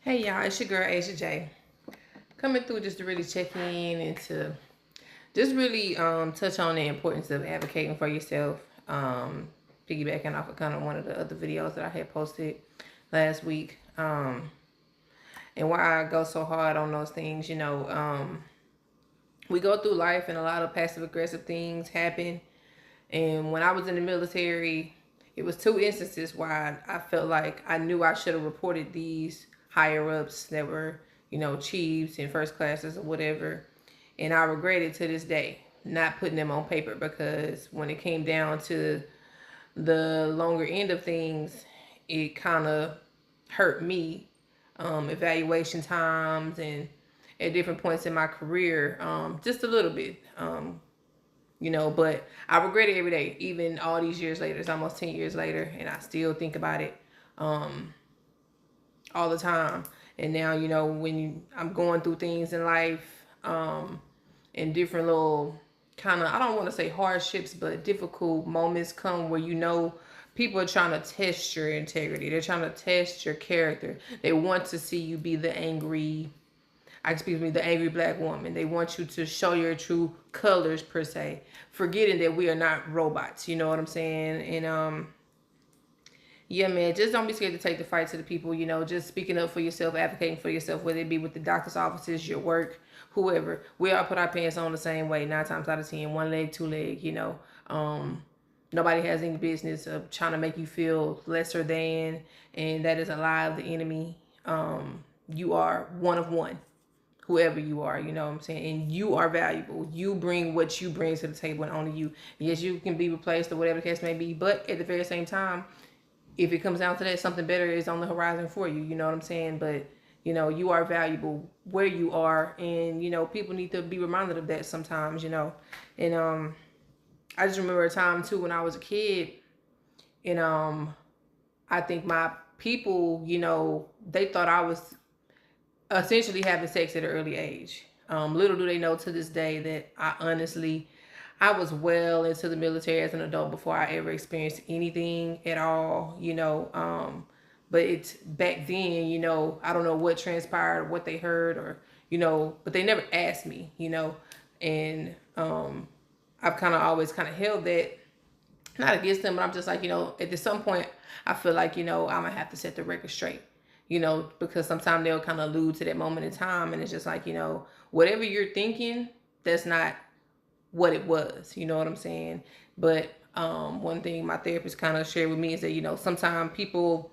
Hey y'all, it's your girl Asia J. Coming through just to really check in and to just really touch on the importance of advocating for yourself. Piggybacking off of kind of one of the other videos that I had posted last week. And why I go so hard on those things, we go through life and a lot of passive aggressive things happen. And when I was in the military, it was two instances where I felt like I knew I should have reported these higher ups that were, chiefs and first classes or whatever. And I regret it to this day, not putting them on paper, because when it came down to the longer end of things, it kind of hurt me. Evaluation times and at different points in my career, just a little bit. But I regret it every day, even all these years later. It's almost 10 years later, and I still think about it all the time. And now, I'm going through things in life, and different little kind of, I don't want to say hardships, but difficult moments come where people are trying to test your integrity. They're trying to test your character. They want to see you be the angry the angry black woman. They want you to show your true colors, per se, forgetting that we are not robots. You know what I'm saying? And yeah, man, just don't be scared to take the fight to the people. Just speaking up for yourself, advocating for yourself, whether it be with the doctor's offices, your work, whoever. We all put our pants on the same way, 9 times out of 10, one leg, two leg. Nobody has any business of trying to make you feel lesser than, and that is a lie of the enemy. You are one of one, whoever you are, you know what I'm saying? And you are valuable. You bring what you bring to the table, and only you. Yes, you can be replaced or whatever the case may be, but at the very same time, if it comes down to that, something better is on the horizon for you. You know what I'm saying? But, you are valuable where you are, and, people need to be reminded of that sometimes, And I just remember a time, too, when I was a kid, and I think my people, they thought I was essentially having sex at an early age. Little do they know to this day that I was well into the military as an adult before I ever experienced anything at all, but it's back then, I don't know what transpired, what they heard, or, but they never asked me, and I've kind of always kind of held that, not against them, but I'm just like, at some point, I feel like, I'm going to have to set the record straight, because sometimes they'll kind of allude to that moment in time. And it's just like, whatever you're thinking, that's not what it was. You know what I'm saying? But one thing my therapist kind of shared with me is that, sometimes people